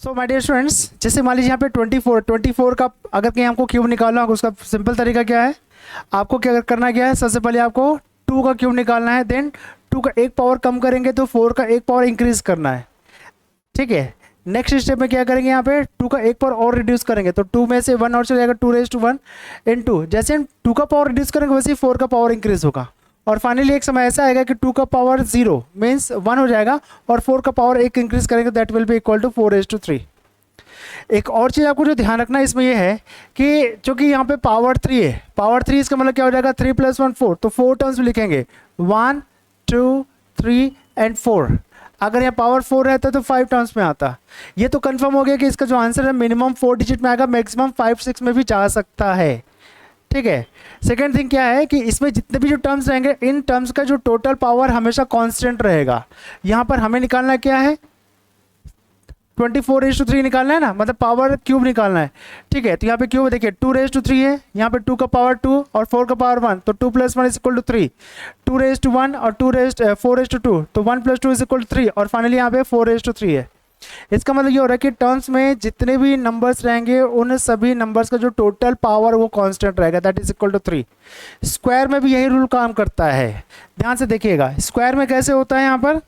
So my dear students, जैसे मान लीजिए यहाँ पे 24 का अगर कहीं हमको क्यूब निकालना होगा, उसका सिंपल तरीका क्या है, आपको क्या करना क्या है, सबसे पहले आपको 2 का क्यूब निकालना है, देन 2 का एक पावर कम करेंगे तो 4 का एक पावर इंक्रीज करना है। ठीक है, नेक्स्ट स्टेप में क्या करेंगे, यहाँ पे 2 का एक पावर और रिड्यूस करेंगे तो 2 में से 1 और चला जाएगा, 2 raised to 1 into जैसे हम 2 का पावर रिड्यूस करेंगे वैसे ही 4 का पावर इंक्रीज होगा और फाइनली एक समय ऐसा आएगा कि 2 का पावर 0 मीन्स 1 हो जाएगा और 4 का पावर एक इंक्रीज करेंगे, that will be equal to 4:3। एक और चीज़ आपको जो ध्यान रखना है इसमें यह है कि चूंकि यहाँ पे पावर 3 है, पावर 3 इसका मतलब क्या हो जाएगा, 3 + 1 4, तो 4 टर्म्स में लिखेंगे 1 2 3 एंड 4। अगर यहाँ पावर 4 रहता तो 5 टर्म्स में आता। ये तो कंफर्म हो गया कि इसका जो आंसर है मिनिमम 4 डिजिट में आएगा, मैक्सिमम 5 6 में भी जा सकता है। ठीक है, सेकेंड थिंग क्या है कि इसमें जितने भी जो टर्म्स रहेंगे इन टर्म्स का जो टोटल पावर हमेशा कांस्टेंट रहेगा। यहाँ पर हमें निकालना क्या है, 24:3 निकालना है ना, मतलब पावर क्यूब निकालना है। ठीक है, तो यहाँ पे क्यूब देखिए 2:3 है, यहाँ पे 2 का पावर 2 और 4 का पावर 1, तो 2 + 1 = 3, 2:1 और 4:2, तो 1 + 2 = 3 और फाइनली यहाँ पे 4:3 है। इसका मतलब ये हो रहा है कि टर्म्स में जितने भी नंबर्स रहेंगे उन सभी नंबर्स का जो टोटल पावर वो कांस्टेंट रहेगा, that is equal to 3। Square में भी यही रूल काम करता है, ध्यान से देखिएगा। स्क्वायर में कैसे होता है, यहाँ पर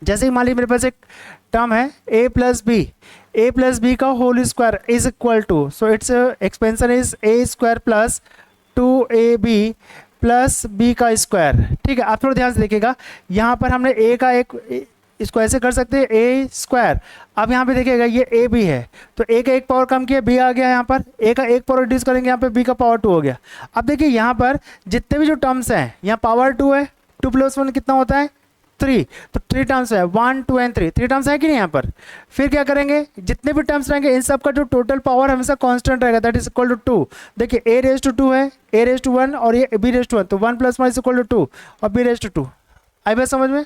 जैसे ही मान लीजिए मेरे पास एक टर्म है a + b का whole square is equal to, so its expansion is a² + 2ab + b का स्क्वायर। ठीक है, आप थोड़ा ध्यान से देखिएगा, यहाँ पर हमने a का एक इसको ऐसे कर सकते हैं a²। अब यहाँ पे देखिएगा ये a b है, तो a का एक पावर कम किया, b आ गया, यहाँ पर a का एक पावर रिड्यूस करेंगे, यहाँ पे b का पावर 2 हो गया। अब देखिए यहाँ पर जितने भी जो टर्म्स हैं, यहाँ पावर 2 है, 2 + 1 कितना होता है 3, तो 3 टर्म्स है, 1 2 एंड 3, 3 टर्म्स है कि नहीं यहाँ पर। फिर क्या करेंगे, जितने भी टर्म्स रहेंगे इन सब का जो टोटल पावर हमेशा कांस्टेंट रहेगा, दैट इज इक्वल टू 2। देखिए a⁻² है, a⁻1 और ये b⁻1, तो 1 + 1 = 2 और b⁻2। आई बात समझ में।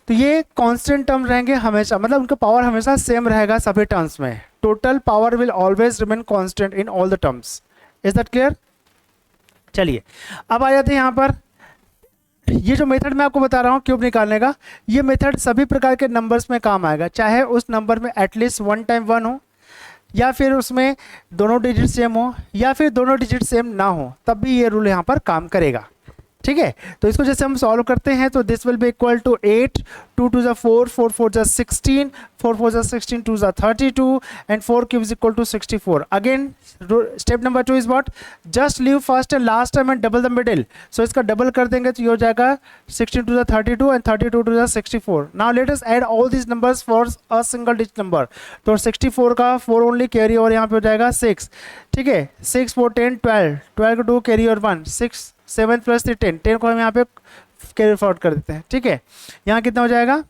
तो ये कांस्टेंट टर्म रहेंगे हमेशा, मतलब उनका पावर हमेशा सेम रहेगा सभी टर्म्स में। Total power will always remain constant in all the terms. Is that clear. चलिए अब आ जाते हैं यहाँ पर, ये जो मेथड मैं आपको बता रहा हूँ क्यूब निकालने का, ये मेथड सभी प्रकार के नंबर्स में काम आएगा, चाहे उस नंबर में एटलीस्ट 1 टाइम 1 हो, या फिर उसमें दोनों डिजिट सेम हो, या फिर दोनों डिजिट सेम ना हो, तब भी ये रूल यहाँ पर काम करेगा। ठीक है, तो इसको जैसे हम सॉल्व करते हैं तो this will be equal to 8, 2 2 = 4, 4 4 = 16, 4 4 = 16, 2 = 32 and 4 cube is equal to 64. Again step number 2 is what, just leave first and last term and double the middle, so इसका डबल कर देंगे तो ये हो जाएगा 16 2 = 32 and 32 2 = 64. Now let us add all these numbers for a single digit number, तो 64 का 4 only carry और यहाँ पे हो जाएगा 6। ठीक है, 6 4 10 12, 12 का 2 कैरी और 1, 6 7 + 3 10, 10 को हम यहाँ पे कैरी फॉरवर्ड कर देते हैं। ठीक है, यहाँ कितना हो जाएगा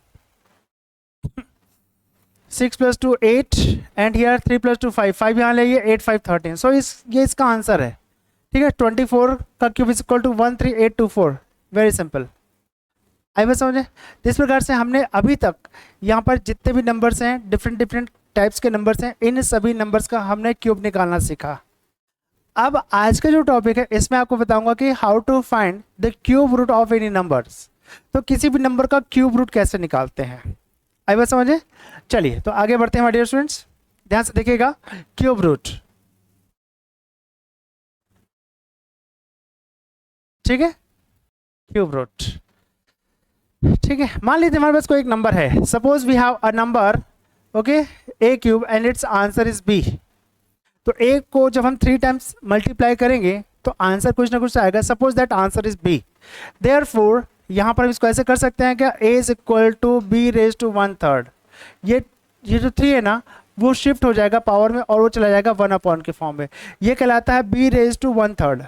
6 + 2 8 एंड हियर 3 + 2 5, 5 यहाँ ले 8 5 13, सो ये इसका आंसर है। ठीक है, 24 का cube is equal to 13824। Very simple, आई बस समझे। इस प्रकार से हमने अभी तक यहाँ पर जितने भी नंबर्स हैं, डिफरेंट टाइप्स के नंबर्स हैं, इन सभी नंबर्स का हमने क्यूब निकालना सीखा। अब आज का जो टॉपिक है इसमें आपको बताऊंगा कि how to find the cube root of any numbers, तो किसी भी नंबर का क्यूब रूट कैसे निकालते हैं। आई बात समझे। चलिए तो आगे बढ़ते हैं माय डियर स्टूडेंट्स, ध्यान से देखिएगा। क्यूब रूट, ठीक है, क्यूब रूट। ठीक है, मान लीजिए हमारे पास कोई एक नंबर है, suppose we have a number okay a³ and its answer is b। तो a को जब हम 3 टाइम्स मल्टीप्लाई करेंगे तो आंसर कुछ ना कुछ आएगा, suppose that answer is b। Therefore यहाँ पर इसको ऐसे कर सकते हैं क्या, a is equal to b⁻⁻⁻। ये जो 3 है ना वो शिफ्ट हो जाएगा पावर में और वो चला जाएगा 1 के फॉर्म में, ये कहलाता है b⁻⁻⁻।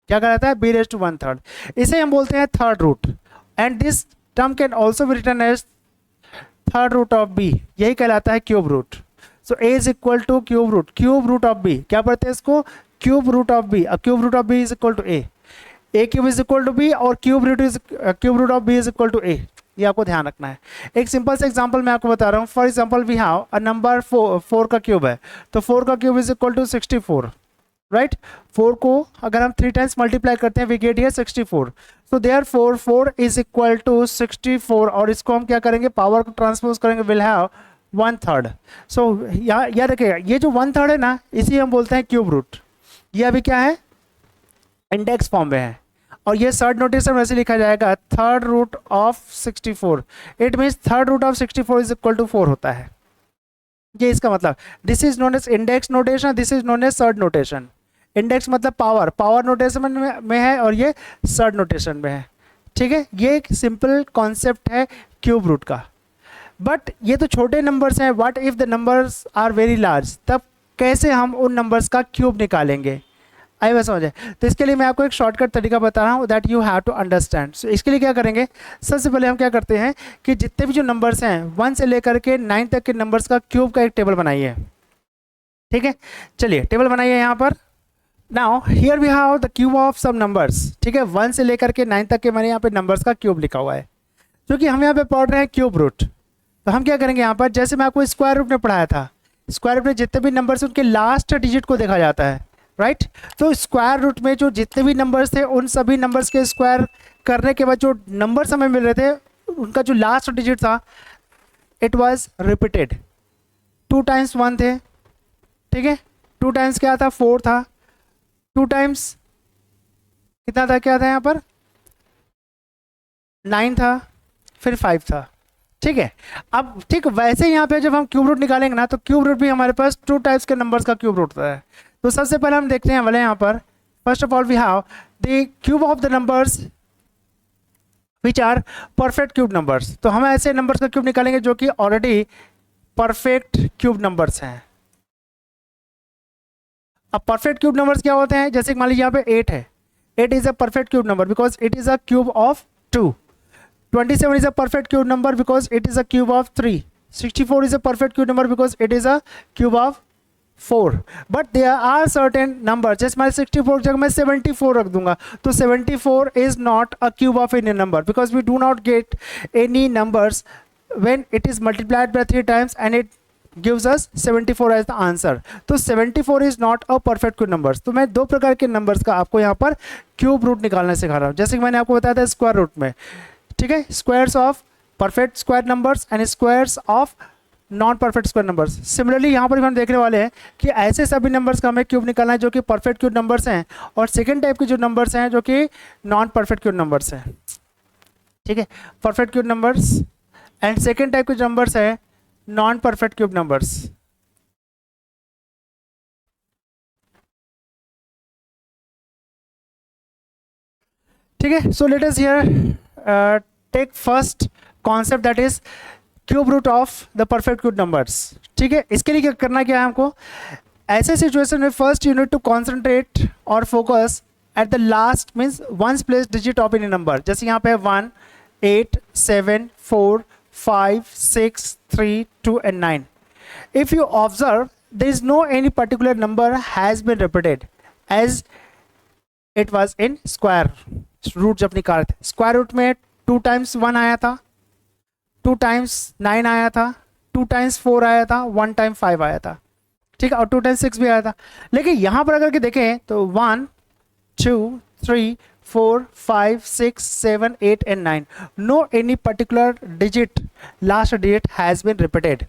क्या कहलाता है, b⁻⁻⁻। इसे हम बोलते हैं third root, and this term can also be written as third root of b, यही कहलाता है cube root. So a is equal to cube root of b, क्या पढ़ते हैं इसको, cube root of b। Cube root of b is equal to a³ is equal to b और cube root of b is equal to a, ये आपको ध्यान रखना है। एक सिंपल से एग्जांपल मैं आपको बता रहा हूँ। For example we have a number 4 का क्यूब है, तो 4 का cube is equal to 64, right. 4 को अगर हम 3 टाइम्स मल्टीप्लाई करते हैं we get here 64, so therefore 4 is equal to 64, और इसको हम क्या करेंगे, पावर को ट्रांसपोज करेंगे, विल हैव 1/3। सो यहाँ याद रखिएगा, ये जो 1/3 है ना, इसी हम बोलते हैं क्यूब रूट। ये अभी क्या है, इंडेक्स फॉर्म में है, और ये थर्ड नोटेशन वैसे लिखा जाएगा third root of 64। It means third root of 64 is equal to 4 होता है। ये इसका मतलब, this is known as index notation, this is known as surd notation. Index मतलब पावर, पावर नोटेशन में है, और ये सर्ड नोटेशन में है। ठीक है, ये एक सिंपल कॉन्सेप्ट है क्यूब रूट का। बट ये तो छोटे नंबर्स हैं, what if the numbers are very large, तब कैसे हम उन नंबर्स का क्यूब निकालेंगे, आई बात समझे। तो इसके लिए मैं आपको एक शॉर्टकट तरीका बता रहा हूँ, that you have to understand. So इसके लिए क्या करेंगे, सबसे पहले हम क्या करते हैं कि जितने भी जो नंबर्स हैं 1 से लेकर के 9 तक के नंबर्स का क्यूब का एक टेबल बनाइए। ठीक है, चलिए टेबल बनाइए यहाँ पर। Now here we have the cube of some numbers. ठीक है, 1 से लेकर के 9 तक के मैंने यहाँ पे नंबर्स का क्यूब लिखा हुआ है, क्योंकि हम यहाँ पे पढ़ रहे हैं क्यूब रूट। तो हम क्या करेंगे यहाँ पर, जैसे मैं आपको स्क्वायर रूट में पढ़ाया था, स्क्वायर रूट में जितने भी नंबर्स उनके लास्ट डिजिट को देखा जाता है, राइट। तो स्क्वायर रूट में जो जितने भी नंबर्स थे, उन सभी नंबर्स के स्क्वायर करने के बाद जो नंबर्स हमें मिल रहे थे, उनका जो लास्ट डिजिट था, इट वाज रिपीटेड। 2 टाइम्स 1 थे, ठीक है, 2 टाइम्स क्या था, 4 था, 2 टाइम्स कितना था, क्या था यहाँ पर 9 था, फिर 5 था। ठीक है, अब ठीक वैसे यहाँ पे जब हम क्यूब रूट निकालेंगे ना, तो क्यूब रूट भी हमारे पास 2 टाइप्स के नंबर्स का क्यूब रूट होता है। तो सबसे पहले हम देखते हैं वाले यहाँ पर, first of all we have the cube of the numbers which are perfect cube numbers. तो हम ऐसे नंबर्स का क्यूब निकालेंगे जो कि ऑलरेडी परफेक्ट क्यूब नंबर्स हैं। अब परफेक्ट क्यूब नंबर्स क्या होते हैं, जैसे मान लीजिए यहाँ पे 8 है, 8 is a perfect cube number because it is a cube of 2। 27 is a perfect cube number because it is a cube of 3. 64 is a perfect cube number because it is a cube of 4. But there are certain numbers, जैसे मैं 64 की जगह मैं 74 रख दूंगा, तो 74 is not a cube of any number because we do not get any numbers when it is multiplied by 3 times and it gives us 74 as the answer. तो 74 is not a perfect cube numbers। तो मैं 2 प्रकार के numbers का आपको यहाँ पर cube root निकालना सिखा रहा हूँ, जैसे कि मैंने आपको बताया था स्क्वायर रूट में। ठीक है, squares of perfect square numbers and squares of non perfect square numbers. Similarly यहाँ पर भी हम देखने वाले हैं कि ऐसे सभी नंबर्स का हमें क्यूब निकालना है जो कि परफेक्ट क्यूब नंबर्स हैं, और सेकंड टाइप के जो नंबर्स हैं जो कि नॉन परफेक्ट क्यूब नंबर्स हैं। ठीक है, perfect cube numbers and second type के नंबर्स है नॉन परफेक्ट क्यूब नंबर्स। ठीक है, so let us here take first concept that is cube root of the perfect cube numbers. ठीक है, इसके लिए क्या करना क्या है हमको, ऐसे सिचुएशन में first you need to concentrate और focus at the last means ones place digit of any number. जैसे यहाँ पे 1, 8, 7, 4, 5, 6, 3, 2 and 9. If you observe, there is no any particular number has been repeated as it was in square root. जब निकाले थे square root में 2 times 1 आया था, 2 times 9 आया था, 2 टाइम्स 4 आया था, 1 टाइम 5 आया था। ठीक है, और 2 टाइम्स 6 भी आया था। लेकिन यहाँ पर अगर के देखें तो 1, 2, 3, 4, 5, 6, 7, 8 and 9, no any particular digit last digit has been repeated.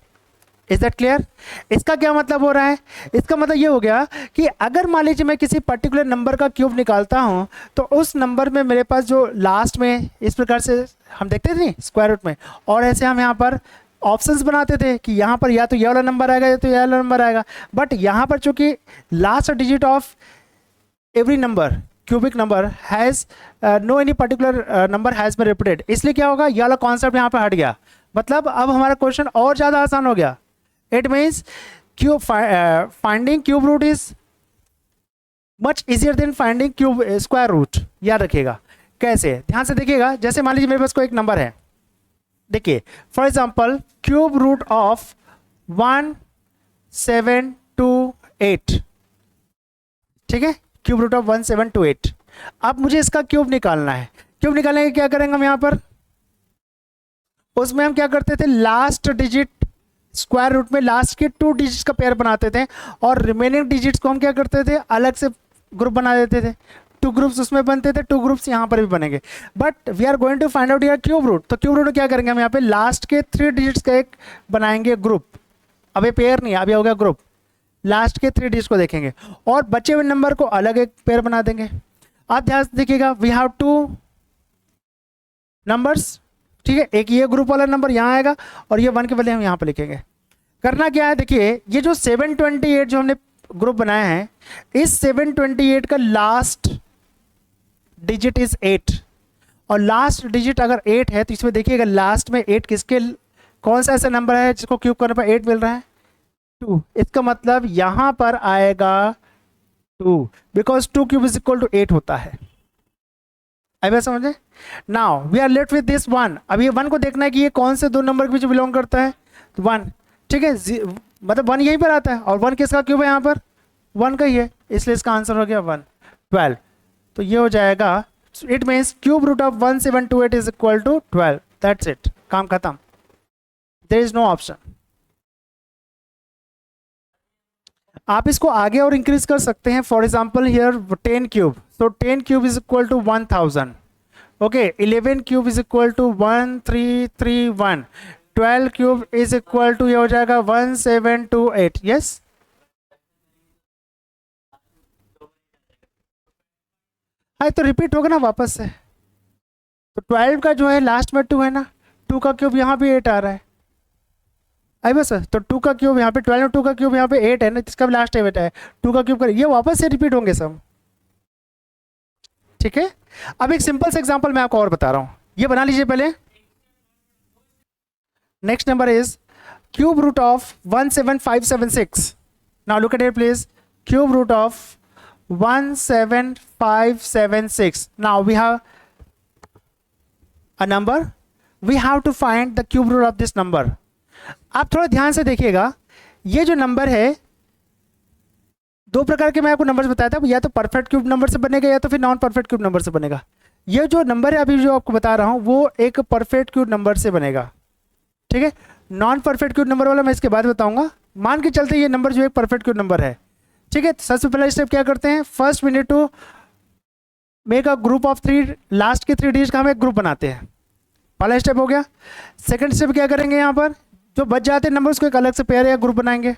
Is that clear. इसका क्या मतलब हो रहा है, इसका मतलब ये हो गया कि अगर मान लीजिए मैं किसी पर्टिकुलर नंबर का क्यूब निकालता हूँ, तो उस नंबर में मेरे पास जो लास्ट में इस प्रकार से हम देखते थे स्क्वायर रूट में, और ऐसे हम यहाँ पर ऑप्शंस बनाते थे कि यहाँ पर या तो ये वाला नंबर आएगा या तो ये वाला नंबर आएगा। बट यहाँ पर चूंकि last digit of every number cubic number has no any particular number has been repeated, इसलिए क्या होगा, ये वाला कॉन्सेप्ट यहाँ पर हट गया। मतलब अब हमारा क्वेश्चन और ज़्यादा आसान हो गया। It means finding cube root is much easier than finding cube square root। याद रखिएगा कैसे, ध्यान से देखिएगा। जैसे मान लीजिए मेरे पास कोई एक नंबर है, देखिए for example cube root of 1728। ठीक है, क्यूब रूट ऑफ 1728। अब मुझे इसका क्यूब निकालना है। क्यूब निकालने के क्या करेंगे हम यहाँ पर, उसमें हम क्या करते थे, लास्ट डिजिट स्क्वायर रूट में लास्ट के 2 डिजिट्स का पेयर बनाते थे, और रिमेनिंग डिजिट्स को हम क्या करते थे, अलग से ग्रुप बना देते थे। 2 ग्रुप्स उसमें बनते थे, 2 ग्रुप्स यहाँ पर भी बनेंगे। But we are going to find out यार क्यूब रूट। तो क्यूब रूट क्या करेंगे हम यहाँ पे लास्ट के 3 डिजिट्स का एक बनाएंगे ग्रुप। अब ये पेयर नहीं है, अब ये हो गया ग्रुप। लास्ट के 3 डिजिट को देखेंगे और बचे हुए नंबर को अलग एक पेयर बना देंगे। आप ध्यान से देखिएगा, वी हैव 2 नंबर्स, ठीक है, एक ये ग्रुप वाला नंबर यहाँ आएगा और ये 1 के बदले हम यहाँ पर लिखेंगे। करना क्या है, देखिए ये जो 728 जो हमने ग्रुप बनाया है, इस 728 का लास्ट डिजिट इज 8 और लास्ट डिजिट अगर 8 है तो इसमें देखिएगा लास्ट में 8 किसके, कौन सा ऐसा नंबर है जिसको क्यूब करने पर 8 मिल रहा है, 2। इसका मतलब यहाँ पर आएगा 2, because 2 cube is equal to 8 होता है। अब समझे। Now we are left with this 1। अब ये 1 को देखना है कि ये कौन से 2 नंबर के बीच बिलोंग करता है, तो 1, ठीक है, मतलब 1 यहीं पर आता है और 1 किसका क्यूब है, यहाँ पर 1 का ही है, इसलिए इसका आंसर हो गया 1, 12। तो ये हो जाएगा, it means cube root of 1728 is equal to 12। That's it, काम खत्म, देयर इज नो ऑप्शन। आप इसको आगे और इंक्रीज कर सकते हैं। For example here 10 cube, so 10 cube is equal to 1000, okay. 11 cube is equal to 1331, 12 cube is equal to ये हो जाएगा 1728। यस, हाँ तो रिपीट होगा ना वापस से। तो 12 का जो है लास्ट में 2 है ना, 2 का क्यूब यहाँ पे 8 आ रहा है, आई बस। तो 2 का क्यूब यहाँ पे 12 और 2 का क्यूब यहाँ पे 8 है ना, जिसका लास्ट 8 है, 2 का क्यूब कर, ये वापस से रिपीट होंगे सब, ठीक है। अब एक सिंपल से एग्जांपल मैं आपको और बता रहा हूँ, ये बना लीजिए पहले। Next number is cube root of 17576। Now look at it please, cube root of 17576। Now we have a number, we have to find the cube root of this number. आप थोड़ा ध्यान से देखिएगा, ये जो नंबर है, 2 प्रकार के मैं आपको नंबर्स बताया था, या तो परफेक्ट क्यूब नंबर से बनेगा या तो फिर नॉन परफेक्ट क्यूब नंबर से बनेगा। ये जो नंबर है अभी जो आपको बता रहा हूँ वो एक परफेक्ट क्यूब नंबर से बनेगा, ठीक है। नॉन परफेक्ट क्यूब नंबर वाला मैं इसके बाद बताऊंगा। मान के चलते ये नंबर जो एक परफेक्ट क्यूब नंबर है, ठीक है। सबसे पहला स्टेप क्या करते हैं, first we need to make a group of 3, last के 3 डिजिट का हम एक ग्रुप बनाते हैं, पहला स्टेप हो गया। सेकंड स्टेप क्या करेंगे, यहाँ पर जो बच जाते हैं नंबर्स को एक अलग से पेयर या ग्रुप बनाएंगे,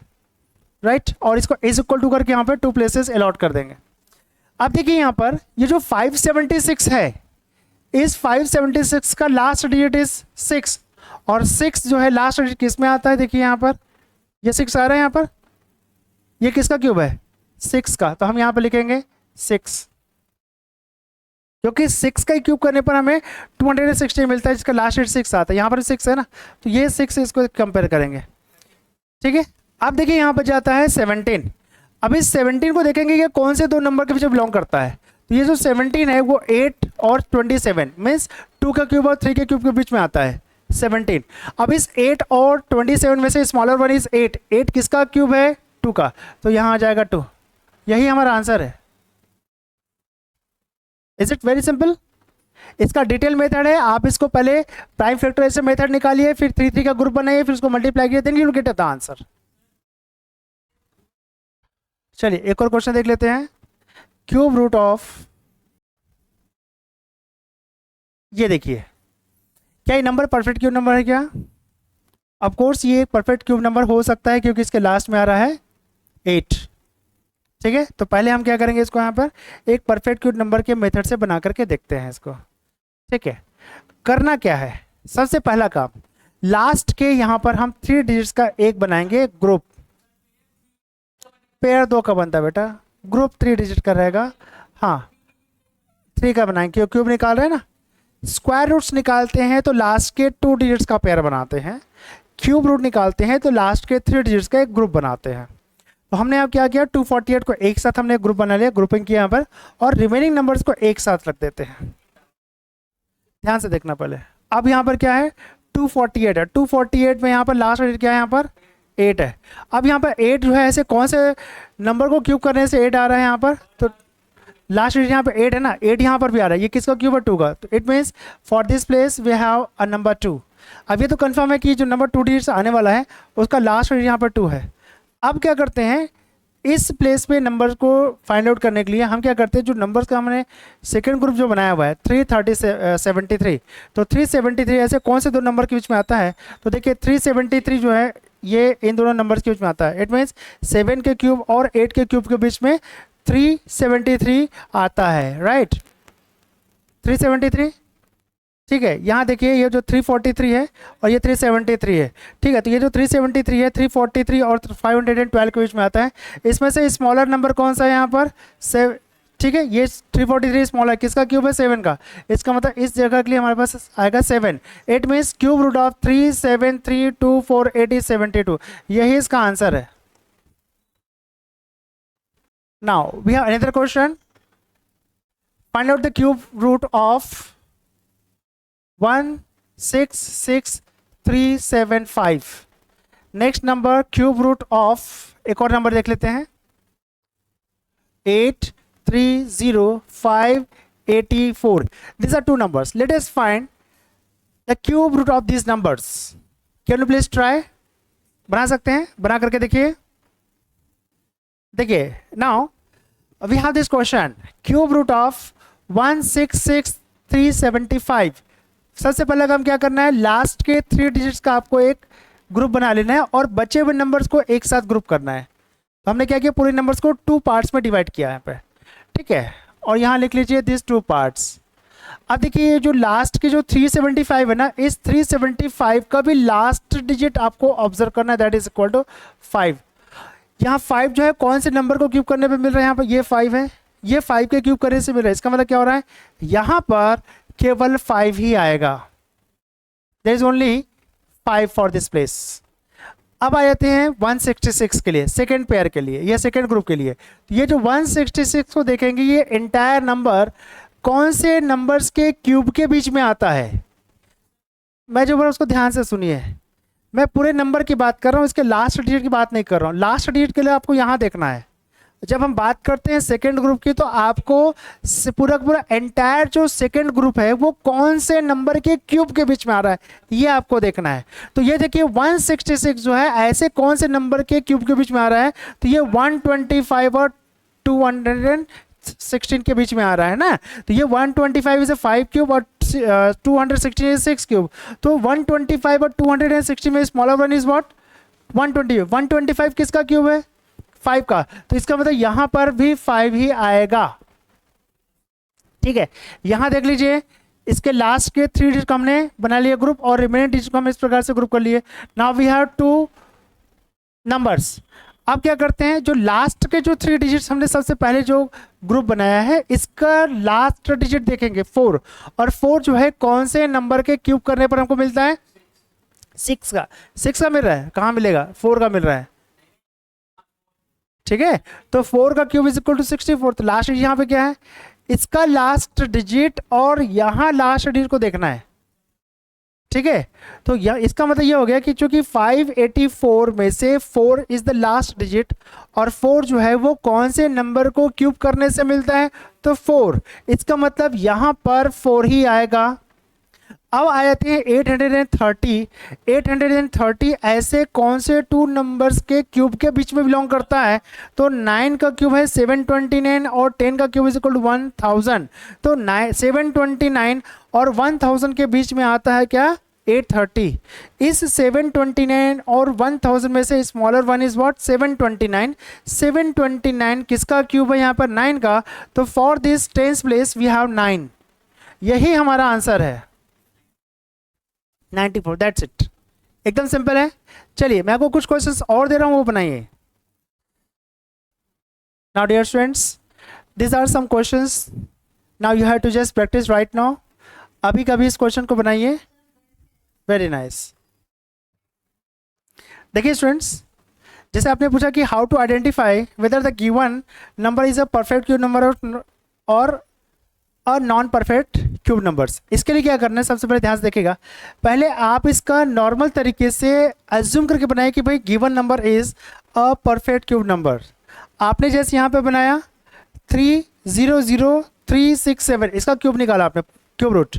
राइट, और इसको इज इक्वल टू करके यहाँ पर 2 प्लेसेस अलॉट कर देंगे। अब देखिए यहाँ पर ये जो 576 है, इस 576 का लास्ट डिजिट इज 6 और 6 जो है लास्ट डिजिट किस में आता है, देखिए यहाँ पर ये 6 आ रहा है, यहाँ पर ये किसका क्यूब है, 6 का। तो हम यहाँ पर लिखेंगे 6, क्योंकि 6 का ही क्यूब करने पर हमें 260 मिलता है, जिसका लास्ट डिजिट 6 आता है, यहाँ पर 6 है ना, तो ये 6 इसको कंपेयर करेंगे, ठीक है। अब देखिए यहाँ पर जाता है 17। अब इस 17 को देखेंगे कि कौन से 2 नंबर के पीछे बिलोंग करता है। तो ये जो 17 है वो 8 और 27 मीन्स 2 का क्यूब और 3 के क्यूब के बीच में आता है 17। अब इस 8 और 27 में से स्मॉलर वन इज 8, 8 किसका क्यूब है, 2 का, तो यहाँ आ जाएगा 2। यही हमारा आंसर है। Is it very simple. इसका डिटेल मेथड है, आप इसको पहले प्राइम फैक्टराइजेशन मेथड निकालिए, फिर 3 3 का ग्रुप बनाइए, फिर उसको मल्टीप्लाई कीजिए, then you will get the answer. चलिए एक और क्वेश्चन देख लेते हैं। क्यूब रूट ऑफ, ये देखिए क्या ये नंबर परफेक्ट क्यूब नंबर है क्या? ऑफ कोर्स ये एक परफेक्ट क्यूब नंबर हो सकता है क्योंकि इसके लास्ट में आ रहा है 8, ठीक है। तो पहले हम क्या करेंगे, इसको यहाँ पर एक परफेक्ट क्यूब नंबर के मेथड से बना करके देखते हैं इसको, ठीक है। करना क्या है, सबसे पहला काम, लास्ट के यहाँ पर हम 3 डिजिट्स का एक बनाएंगे ग्रुप, पेयर 2 का बनता है बेटा, ग्रुप 3 डिजिट का रहेगा, हाँ 3 का बनाएंगे, क्यूब निकाल रहे हैं ना, स्क्वायर रूट्स निकालते हैं तो लास्ट के 2 डिजिट्स का पेयर बनाते हैं, क्यूब रूट निकालते हैं तो लास्ट के 3 डिजिट्स का एक ग्रुप बनाते हैं। तो हमने अब क्या किया, 248 को एक साथ हमने ग्रुप बना लिया, ग्रुपिंग किया यहाँ पर, और रिमेनिंग नंबर्स को एक साथ रख देते हैं। ध्यान से देखना पहले, अब यहाँ पर क्या है 248 है, 248 में यहाँ पर लास्ट डिजिट क्या है, यहाँ पर 8 है। अब यहाँ पर 8 जो है ऐसे कौन से नंबर को क्यूब करने से 8 आ रहा है यहाँ पर, तो लास्ट डिजिट यहाँ पे 8 है ना, 8 यहाँ पर भी आ रहा है, ये किसका क्यूब है, 2 का। तो it means for this place we have a number 2। अब ये तो कंफर्म है कि जो नंबर 2 डिजिट आने वाला है उसका लास्ट डिजिट यहाँ पर 2 है। अब क्या करते हैं, इस प्लेस पे नंबर को फाइंड आउट करने के लिए हम क्या करते हैं, जो नंबर्स का हमने सेकंड ग्रुप जो बनाया हुआ है 373, तो 373 ऐसे कौन से 2 नंबर के बीच में आता है, तो देखिए 373 जो है ये इन दोनों नंबर्स के बीच में आता है। इट मीन्स 7 के क्यूब और 8 के क्यूब के बीच में 373 आता है, राइट, 373। ठीक है, यहाँ देखिए ये जो 343 है और ये 373 है। ठीक है, तो ये जो 373 है 343 और 512 के बीच में आता है। इसमें से स्मॉलर नंबर कौन सा है यहाँ पर? 7। ठीक है, ये 343 स्मॉल है, किसका क्यूब है? 7 का। इसका मतलब इस जगह के लिए हमारे पास आएगा 7। It means cube root of 37324 is 72। यही इसका आंसर है। Now we have another question, find out the cube root of 166375। Next number cube root of, एक और नंबर देख लेते हैं, 830584। These are two numbers. Let us find the cube root of these numbers. Can you please try? बना सकते हैं, बना करके देखिए। देखिए, now we have this question, cube root of 166375। सबसे पहले हम क्या करना है, लास्ट के 3 डिजिट्स का आपको एक ग्रुप बना लेना है और बचे हुए नंबर्स को एक साथ ग्रुप करना है। तो हमने क्या किया, पूरे नंबर्स को 2 पार्ट्स में डिवाइड किया यहाँ पे। ठीक है, और यहाँ लिख लीजिए दिस 2 पार्ट्स। अब देखिए ये जो लास्ट के जो 375 है ना, इस 375 का भी लास्ट डिजिट आपको ऑब्जर्व करना है, दैट इज इक्वल टू 5। यहाँ 5 जो है कौन से नंबर को क्यूब करने पे मिल रहा है? यहाँ पर ये 5 है, ये 5 के क्यूब करने से मिल रहा है। इसका मतलब क्या हो रहा है, यहाँ पर केवल 5 ही आएगा। There is only 5 for this place. अब आ जाते हैं 166 के लिए, सेकेंड पेयर के लिए या सेकेंड ग्रुप के लिए। तो ये जो 166 को देखेंगे, ये एंटायर नंबर कौन से नंबर्स के क्यूब के बीच में आता है? मैं जो बोल रहा हूँ उसको ध्यान से सुनिए। मैं पूरे नंबर की बात कर रहा हूँ, इसके लास्ट डिजिट की बात नहीं कर रहा हूँ। लास्ट डिजिट के लिए आपको यहाँ देखना है। जब हम बात करते हैं सेकेंड ग्रुप की, तो आपको पूरा पूरा एंटायर जो सेकेंड ग्रुप है वो कौन से नंबर के क्यूब के बीच में आ रहा है, ये आपको देखना है। तो ये देखिए 166 जो है ऐसे कौन से नंबर के क्यूब के बीच में आ रहा है? तो ये 125 और 216 के बीच में आ रहा है ना। तो ये 125 इज 5 क्यूब और 216 इज 6 क्यूब। तो 125 और 216 में स्मॉलर वन इज व्हाट? 120। 125 किसका क्यूब है? 5 का। तो इसका मतलब यहां पर भी 5 ही आएगा। ठीक है, यहां देख लीजिए इसके लास्ट के 3 डिजिट को हमने बना लिया ग्रुप और रिमेनिंग डिजिट को हम इस प्रकार से ग्रुप कर लिए। Now we have 2 numbers. अब क्या करते हैं, जो लास्ट के जो 3 डिजिट्स हमने सबसे पहले जो ग्रुप बनाया है, इसका लास्ट डिजिट देखेंगे 4। और 4 जो है कौन से नंबर के क्यूब करने पर हमको मिलता है? 6 का। 6 का मिल रहा है, कहाँ मिलेगा? 4 का मिल रहा है। ठीक है, तो 4 का क्यूब इज इक्वल टू 64। तो लास्ट डिजिट यहाँ पे क्या है? इसका लास्ट डिजिट और यहाँ लास्ट डिजिट को देखना है। ठीक है, तो इसका मतलब ये हो गया कि चूंकि 584 में से 4 इज द लास्ट डिजिट और 4 जो है वो कौन से नंबर को क्यूब करने से मिलता है? तो 4। इसका मतलब यहाँ पर 4 ही आएगा। अब आ जाते हैं 830। 830 ऐसे कौन से 2 नंबर्स के क्यूब के बीच में बिलोंग करता है? तो 9 का क्यूब है 729 और 10 का क्यूब इज इक्वल टू 1000। तो 729 और 1000 के बीच में आता है क्या? 830। इस 729 और 1000 में से स्मॉलर वन इज व्हाट? 729। 729 किसका क्यूब है यहाँ पर? 9 का। तो for this tens place we have 9। यही हमारा आंसर है 94। दैट्स इट, एकदम सिंपल है। चलिए मैं आपको कुछ क्वेश्चंस और दे रहा हूं, वो बनाइए। Now dear students, this are some questions. Now you have to just practice right now. अभी कभी इस क्वेश्चन को बनाइए। Very nice. देखिए स्टूडेंट्स, जैसे आपने पूछा कि how to identify whether the given number is a perfect cube number और नॉन परफेक्ट क्यूब नंबर्स। इसके लिए क्या करना है, सबसे पहले ध्यान से देखिएगा। पहले आप इसका नॉर्मल तरीके से अज्यूम करके बनाए कि भाई given number is a perfect cube number. आपने जैसे यहाँ पे बनाया 300367, इसका क्यूब निकाला आपने, क्यूब रूट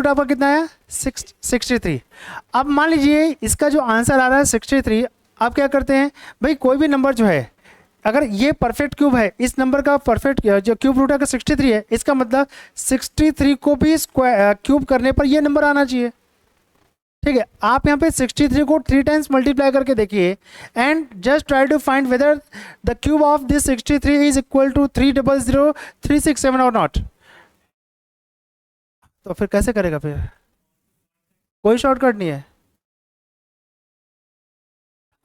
आपका कितना है? 63। अब मान लीजिए इसका जो आंसर आ रहा है 63। आप क्या करते हैं भाई, कोई भी नंबर जो है अगर ये परफेक्ट क्यूब है, इस नंबर का परफेक्ट जो क्यूब रूट है 63 है, इसका मतलब 63 को भी स्क्वायर क्यूब करने पर ये नंबर आना चाहिए। ठीक है, आप यहाँ पे 63 को 3 टाइम्स मल्टीप्लाई करके देखिए and just try to find whether the cube of this 63 is equal to 3000367 और नॉट। तो फिर कैसे करेगा, फिर कोई शॉर्टकट नहीं है।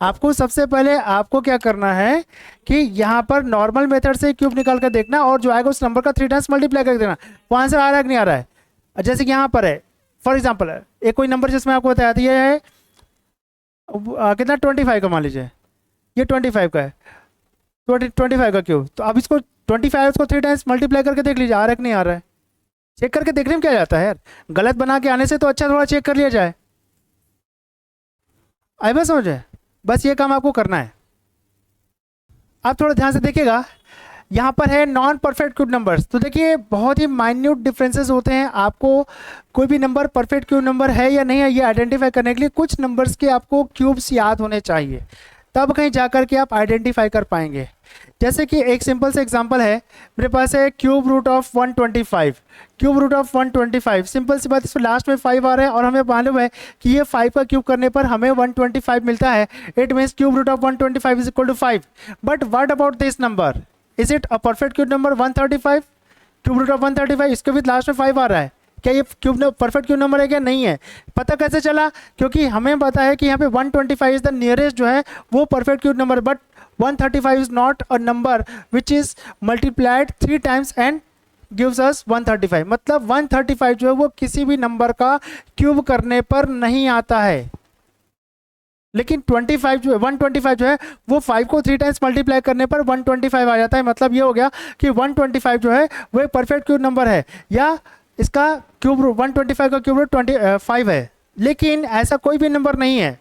आपको सबसे पहले आपको क्या करना है कि यहाँ पर नॉर्मल मेथड से क्यूब निकाल कर देखना और जो आएगा उस नंबर का 3 टाइम्स मल्टीप्लाई करके देना, वो आंसर आ रहा है कि नहीं आ रहा है। जैसे कि यहाँ पर है फॉर एग्जाम्पल एक कोई नंबर जिसमें आपको बताया था, ये है कितना 25 का, मान लीजिए ये 25 का है, 25 का क्यूब। तो अब इसको 25 इसको 3 टाइम्स मल्टीप्लाई करके देख लीजिए आ रहा है कि नहीं आ रहा है। चेक करके देखने में क्या जाता है यार, गलत बना के आने से तो अच्छा थोड़ा चेक कर लिया जाए। आई बात समझे, बस ये काम आपको करना है। आप थोड़ा ध्यान से देखिएगा, यहाँ पर है नॉन परफेक्ट क्यूब नंबर्स। तो देखिए बहुत ही माइन्यूट डिफरेंसेस होते हैं। आपको कोई भी नंबर परफेक्ट क्यूब नंबर है या नहीं है ये आइडेंटिफाई करने के लिए कुछ नंबर्स के आपको क्यूब्स याद होने चाहिए, तब कहीं जाकर के आप आइडेंटिफाई कर पाएंगे। जैसे कि एक सिंपल से एग्जांपल है, मेरे पास है cube root of 125। Cube root of 125 simple सी बात, इसमें लास्ट में 5 आ रहा है और हमें मालूम है कि ये 5 का क्यूब करने पर हमें 125 मिलता है। It means cube root of 125 is equal to 5। But what about this number, is it a perfect cube number 135? Cube root of 135 इसके भी लास्ट में 5 आ रहा है, क्या ये क्यूब परफेक्ट क्यूब नंबर है क्या? नहीं है। पता कैसे चला? क्योंकि हमें पता है कि यहाँ पे 125 इज द नियरेस्ट जो है वो perfect cube number, but 135 is not a number which is multiplied 3 times and gives us 135। मतलब 135 जो है वो किसी भी नंबर का क्यूब करने पर नहीं आता है, लेकिन 25 जो है 125 जो है वो 5 को 3 टाइम्स मल्टीप्लाई करने पर 125 आ जाता है। मतलब ये हो गया कि 125 जो है वो एक परफेक्ट क्यूब नंबर है, या इसका क्यूब 125 का क्यूब रूट 25 है। लेकिन ऐसा कोई भी नंबर नहीं है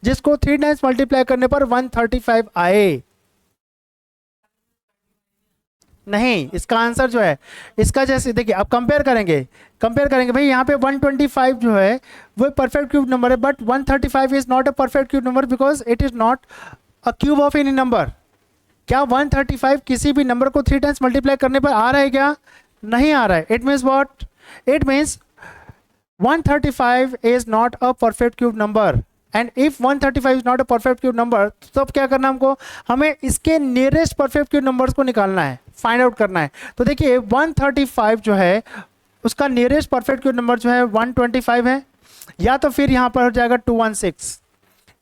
जिसको 3 टाइम्स मल्टीप्लाई करने पर 135 आए। नहीं, इसका आंसर जो है इसका जैसे देखिए अब कंपेयर करेंगे भाई, यहाँ पे 125 जो है वो परफेक्ट क्यूब नंबर है, but 135 is not a perfect cube number because it is not a cube of any number. क्या 135 किसी भी नंबर को 3 टाइम्स मल्टीप्लाई करने पर आ रहा है क्या? नहीं आ रहा है। It means what? It means 135 is not a perfect cube number. And if 135 is not a perfect cube number, तो अब क्या करना हमको? हमें इसके नियरेस्ट परफेक्ट क्यूब नंबर्स को निकालना है, फाइंड आउट करना है। तो देखिए 135 जो है उसका नियरेस्ट परफेक्ट क्यूब नंबर जो है 125 है, या तो फिर यहाँ पर हो जाएगा 216।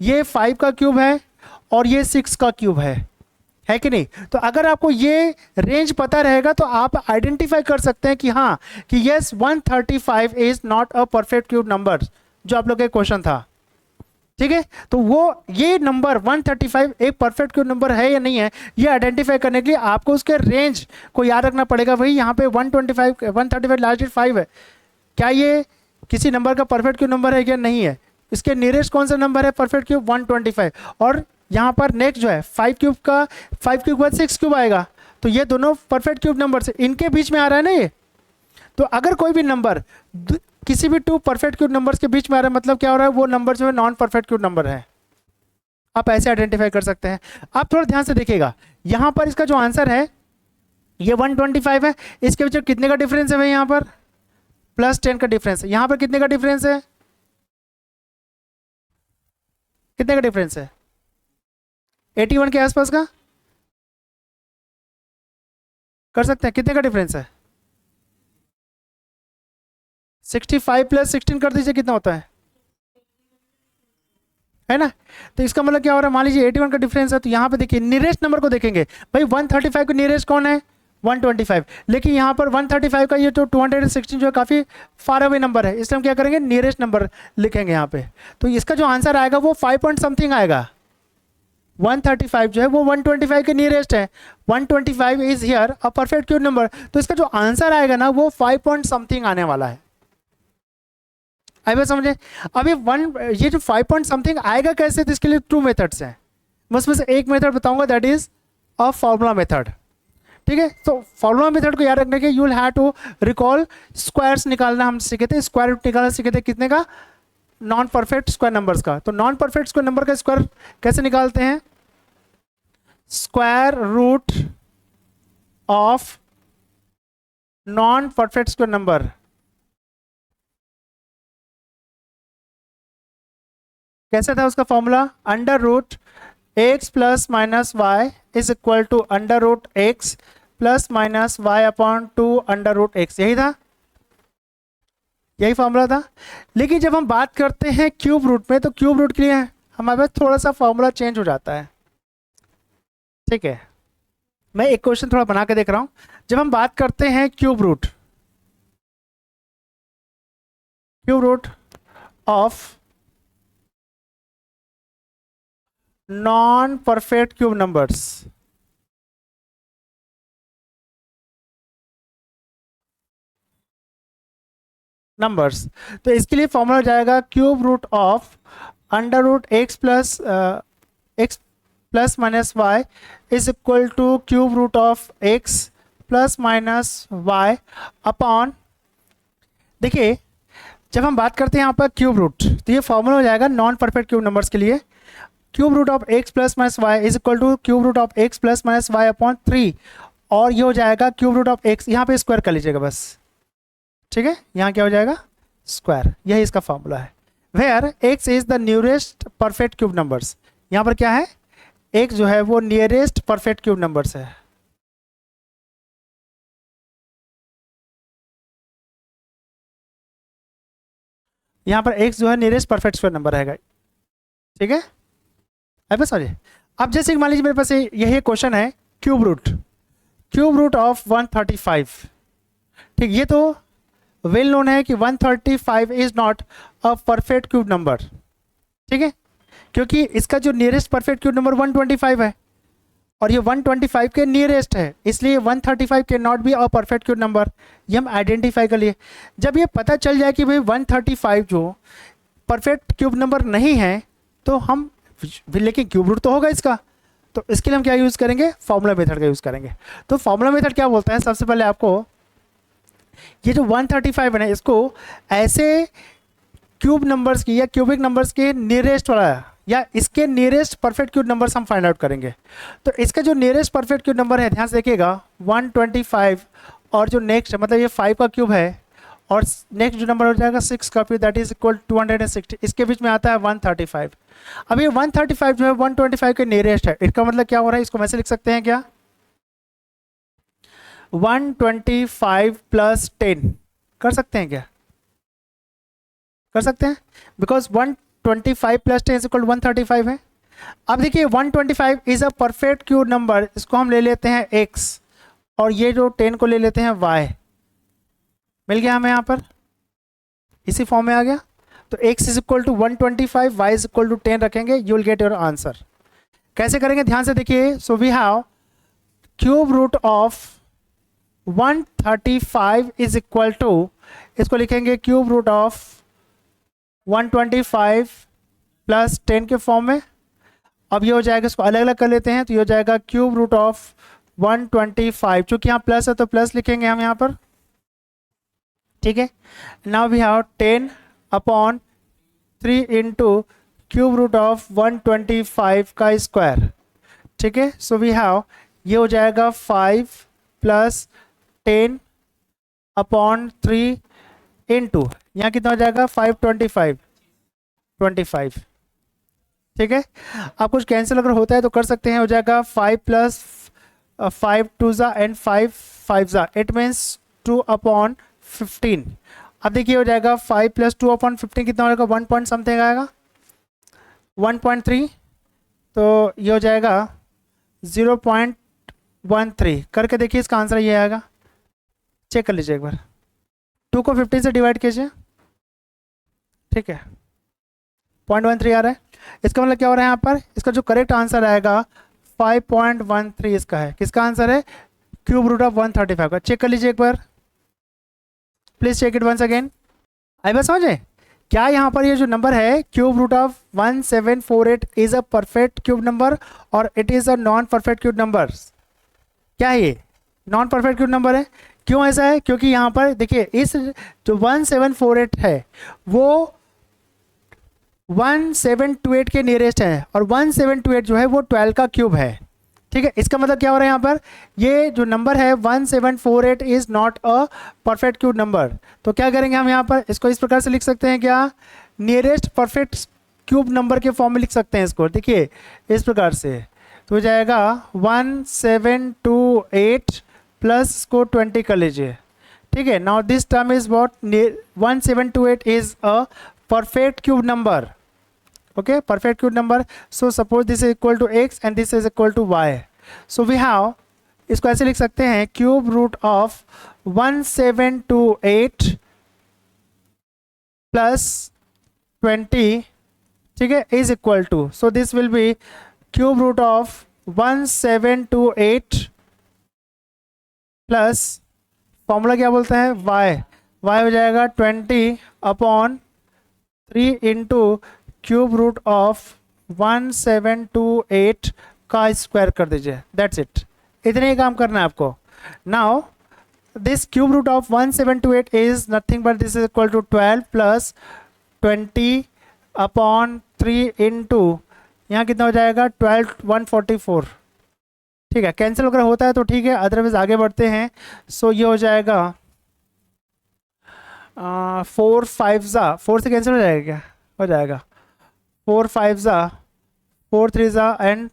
ये 5 का क्यूब है और ये 6 का क्यूब है कि नहीं? तो अगर आपको ये रेंज पता रहेगा तो आप आइडेंटिफाई कर सकते हैं कि हाँ कि yes 135 is not a perfect cube number, जो आप लोग का क्वेश्चन था। ठीक है, तो वो ये नंबर 135 एक परफेक्ट क्यूब नंबर है या नहीं है, ये आइडेंटिफाई करने के लिए आपको उसके रेंज को याद रखना पड़ेगा। भाई यहाँ पे 135 लास्ट डिजिट 5 है, क्या ये किसी नंबर का परफेक्ट क्यूब नंबर है या नहीं है? इसके नियरेस्ट कौन सा नंबर है परफेक्ट क्यूब? 125। और यहाँ पर नेक्स्ट जो है 5 क्यूब का 5 क्यूब बाद 6 क्यूब आएगा, तो ये दोनों परफेक्ट क्यूब नंबर से इनके बीच में आ रहा है ना ये। तो अगर कोई भी नंबर किसी भी 2 परफेक्ट क्यूब नंबर्स के बीच में आ रहा है, मतलब क्या हो रहा है? वो नंबर जो है नॉन परफेक्ट क्यूब नंबर है। आप ऐसे आइडेंटिफाई कर सकते हैं। आप थोड़ा ध्यान से देखिएगा, यहाँ पर इसका जो आंसर है ये 125 है, इसके बीच कितने का डिफरेंस है भाई? यहाँ पर +10 का डिफरेंस है। यहाँ पर कितने का डिफरेंस है? कितने का डिफरेंस है? 81 के आसपास का कर सकते हैं। कितने का डिफरेंस है? 65 + 16 कर दीजिए, कितना होता है ना? तो इसका मतलब क्या हो रहा है? मान लीजिए 81 का डिफरेंस है, तो यहाँ पे देखिए नियरेस्ट नंबर को देखेंगे। भाई 135 का नियरेस्ट कौन है? 125। लेकिन यहाँ पर 135 का ये तो 216 जो है काफ़ी फार अवे नंबर है, इसलिए हम क्या करेंगे? नियरेस्ट नंबर लिखेंगे यहाँ पे। तो इसका जो आंसर आएगा वो 5 पॉइंट समथिंग आएगा। 135 जो है वो 125 के नियरेस्ट है। 125 is here a perfect cube number, तो इसका जो आंसर आएगा ना वो 5 पॉइंट समथिंग आने वाला है। आई बात समझे? अभी ये जो 5 पॉइंट समथिंग आएगा कैसे? तो इसके लिए 2 मेथड्स हैं। मैं उसमें से एक मेथड बताऊंगा, that is a formula method. ठीक है, तो फॉर्मूला मेथड को याद रखने के you will have to recall squares निकालना हम सीखे थे, स्क्वायर रूट निकालना सीखे थे। कितने का? नॉन परफेक्ट स्क्वायर नंबर्स का। तो नॉन परफेक्ट स्क्वायर नंबर का स्क्वायर कैसे निकालते हैं? Square root of non perfect square number कैसे था उसका formula? Under root x plus minus y is equal to under root x plus minus y upon 2 under root x, यही था, यही फॉर्मूला था। लेकिन जब हम बात करते हैं क्यूब रूट में, तो क्यूब रूट के लिए हमारे पास थोड़ा सा फॉर्मूला चेंज हो जाता है, ठीक है। मैं एक क्वेश्चन थोड़ा बना के देख रहा हूं। जब हम बात करते हैं cube root of non perfect cube numbers, तो इसके लिए फॉर्मूला हो जाएगा cube root of under root x plus minus y is equal to cube root of x plus minus y upon, देखिए जब हम बात करते हैं यहाँ पर क्यूब रूट, तो ये फॉर्मूला हो जाएगा नॉन परफेक्ट क्यूब नंबर्स के लिए, cube root of x plus minus y is equal to cube root of x plus minus y upon 3, और ये हो जाएगा क्यूब रूट ऑफ एक्स, यहाँ पे स्क्वायर कर लीजिएगा बस, ठीक है। यहाँ क्या हो जाएगा? स्क्वायर, यही इसका फॉर्मूला है। Where x is the nearest perfect cube numbers, यहाँ पर क्या है? एक्स जो है वो नियरेस्ट परफेक्ट क्यूब नंबर्स है। यहाँ पर एक्स जो है नियरेस्ट परफेक्ट स्क्वायर नंबर रहेगा, ठीक है। अब बस समझिए। अब जैसे मान लीजिए मेरे पास यही क्वेश्चन है, क्यूब रूट ऑफ 135, ठीक, ये तो वेल नोन है कि 135 is not a perfect cube number, ठीक है, क्योंकि इसका जो नियरेस्ट परफेक्ट क्यूब नंबर 125 है और ये 125 के नियरेस्ट है, इसलिए 135 के not be a perfect cube number, ये हम आइडेंटिफाई कर लिए। जब ये पता चल जाए कि भाई 135 जो परफेक्ट क्यूब नंबर नहीं है, तो हम, लेकिन क्यूब रूट तो होगा इसका, तो इसके लिए हम क्या यूज़ करेंगे? फॉर्मूला मेथड का यूज़ करेंगे। तो फॉर्मूला मेथड क्या बोलता है? सबसे पहले आपको ये जो 135 है ना, इसको ऐसे क्यूब नंबर्स की या क्यूबिक नंबर्स के नियरेस्ट वाला या इसके नियरेस्ट परफेक्ट क्यूब नंबर्स हम फाइंड आउट करेंगे। तो इसका जो नियरेस्ट परफेक्ट क्यूब नंबर है, ध्यान से देखिएगा, 125, और जो नेक्स्ट मतलब ये 5 का क्यूब है, और नेक्स्ट जो नंबर हो जाएगा 6 का क्यूब, दैट इज इक्वल 260, इसके बीच में आता है 135। अब ये 135 जो है 125 के नियरेस्ट है, इसका मतलब क्या हो रहा है? इसको वैसे लिख सकते हैं क्या? 125 प्लस 10 कर सकते हैं क्या? कर सकते हैं, बिकॉज 125 प्लस 10 इक्वल 135 है। अब देखिए 125 is a perfect cube number, इसको हम ले लेते हैं x, और ये जो 10 को ले लेते हैं y, मिल गया हमें यहाँ पर, इसी फॉर्म में आ गया। तो x is equal to 125, y is equal to 10 रखेंगे, you will get your answer. कैसे करेंगे? ध्यान से देखिए। So we have cube root of 135 is equal to, इसको लिखेंगे क्यूब रूट ऑफ 125 प्लस 10 के फॉर्म में। अब ये हो जाएगा, इसको अलग अलग कर लेते हैं, तो ये हो जाएगा क्यूब रूट ऑफ 125, चूंकि यहाँ प्लस है तो प्लस लिखेंगे हम यहाँ पर, ठीक है। Now we have 10 upon 3 into cube root of 125 का स्क्वायर, ठीक है। सो वी हैव, ये हो जाएगा 5 प्लस 10 अपॉन 3 इंटू, यहाँ कितना हो जाएगा? 525, 25, ठीक है। आप कुछ कैंसिल अगर होता है तो कर सकते हैं, हो जाएगा 5 प्लस 5 2 ज़ा एंड 5 5 ज़ा, इट मीन्स 2 अपॉन 15। अब देखिए हो जाएगा 5 प्लस 2 अपॉन 15 कितना हो जाएगा? 1 पॉइंट समथिंग आएगा, 1.3, तो ये हो जाएगा 0.13। करके देखिए इसका आंसर ये आएगा, चेक कर लीजिए एक बार। 2 को 15 से डिवाइड कीजिए, ठीक है, 0.13 आ रहा है। इसका मतलब क्या हो रहा है यहाँ पर? इसका जो करेक्ट आंसर आएगा 5.13 इसका है। किसका आंसर है? क्यूब रूट ऑफ 135 का। चेक कर लीजिए एक बार, please check it once again. आई बात समझे? क्या यहाँ पर ये जो नंबर है cube root of 1748 is a perfect cube number और it is a non perfect cube number? क्या है ये? नॉन परफेक्ट क्यूब नंबर है। क्यों ऐसा है? क्योंकि यहाँ पर देखिए इस जो 1748 है वो 1728 के नियरेस्ट है, और 1728 जो है वो 12 का क्यूब है, ठीक है। इसका मतलब क्या हो रहा है यहाँ पर? ये जो नंबर है 1748 is not a perfect cube number. तो क्या करेंगे हम यहाँ पर? इसको इस प्रकार से लिख सकते हैं क्या? नियरेस्ट परफेक्ट क्यूब नंबर के फॉर्म में लिख सकते हैं इसको, देखिए इस प्रकार से, तो हो जाएगा 1728 प्लस इसको 20 कर लीजिए, ठीक है। Now this term is what, 1728 is a perfect cube number, okay, perfect cube number. So suppose this is equal to x and this is equal to y. So we have, इसको ऐसे लिख सकते हैं, क्यूब रूट ऑफ 1728 प्लस 20, ठीक है, is equal to, so this will be cube root of 1728 plus formula क्या बोलता है, y हो जाएगा 20 upon 3 into cube root of 1728 का स्क्वायर कर दीजिए, दैट्स इट, इतने ही काम करना है आपको। Now this cube root of 1728 is nothing but this is equal to 12 plus 20 upon 3 into, यहाँ कितना हो जाएगा 12, 144, ठीक है, कैंसिल वगैरह होता है तो ठीक है, अदरवाइज आगे बढ़ते हैं। सो ये हो जाएगा 4 5 ज़ा 4 से कैंसिल हो जाएगा क्या, हो जाएगा 4 5 ज़ा 4 3 ज़ा एंड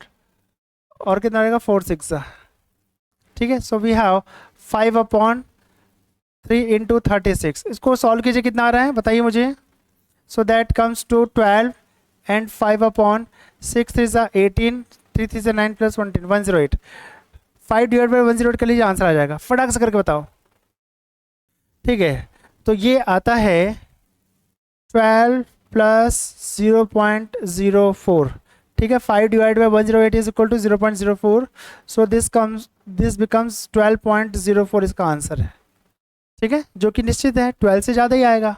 और कितना रहेगा 4 6 ज़ा, ठीक है। So we have 5 upon 3 into 36, इसको सॉल्व कीजिए, कितना आ रहा है बताइए मुझे। So that comes to 12 and 5 upon 6 3 ज़ा 18, 3 3 ज़ा 9 प्लस 1 108, 5 डिवाइड बाई 108 कर लीजिए, आंसर आ जाएगा, फटाक से करके बताओ, ठीक है। तो ये आता है 12 प्लस 0.04, ठीक है, 5 divide by 108 is equal to 0.04, so this becomes 12.04 इसका आंसर है, ठीक है, जो कि निश्चित है 12 से ज़्यादा ही आएगा,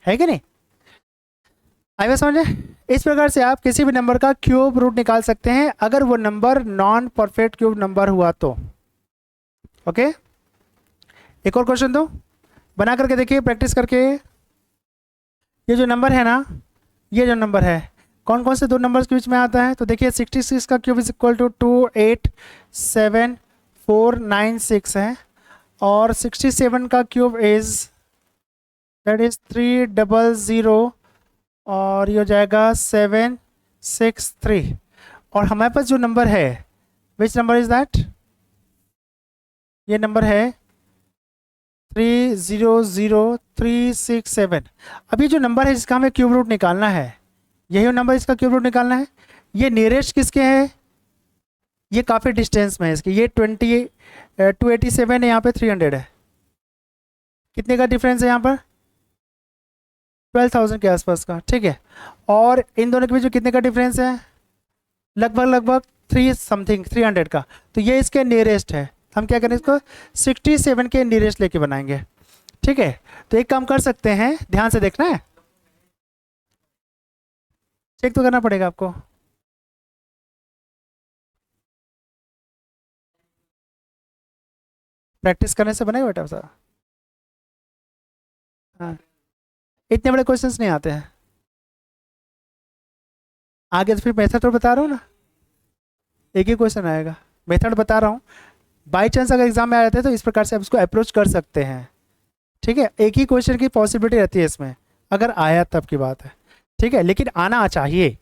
है कि नहीं, आइए समझे। इस प्रकार से आप किसी भी नंबर का क्यूब रूट निकाल सकते हैं अगर वो number non perfect cube number हुआ तो, ओके। एक और क्वेश्चन दो, बना करके देखिए, प्रैक्टिस करके। ये जो नंबर है ना, ये जो नंबर है कौन कौन से दो नंबर्स के बीच में आता है, तो देखिए 66 का क्यूब इज इक्वल टू 287,496 है, और 67 का क्यूब इज दैट इज 300 और ये हो जाएगा 763, और हमारे पास जो नंबर है, विच नंबर इज दैट, ये नंबर है 300367। अब ये जो नंबर है जिसका हमें क्यूब रूट निकालना है, यही नंबर इसका क्यूब रूट निकालना है, ये नियरेस्ट किसके है, ये काफ़ी डिस्टेंस में है इसके, ये 287 है, यहाँ पे 300 है, कितने का डिफरेंस है यहाँ पर 12,000 के आसपास का, ठीक है। और इन दोनों के बीच में कितने का डिफरेंस है, लगभग 300 का, तो ये इसके नियरेस्ट है, हम क्या करें इसको 67 के नियरेस्ट लेके बनाएंगे, ठीक है। तो एक काम कर सकते हैं, ध्यान से देखना है, चेक तो करना पड़ेगा आपको, प्रैक्टिस करने से बनेगा बेटा सारा, हाँ, इतने बड़े क्वेश्चंस नहीं आते हैं आगे, तो फिर मेथड तो बता रहा हूँ ना, एक ही क्वेश्चन आएगा, मेथड बता रहा हूँ, बाई चांस अगर एग्जाम में आ जाते हैं तो इस प्रकार से आप इसको अप्रोच कर सकते हैं, ठीक है। एक ही क्वेश्चन की पॉसिबिलिटी रहती है इसमें, अगर आया तब की बात है, ठीक है, लेकिन आना चाहिए।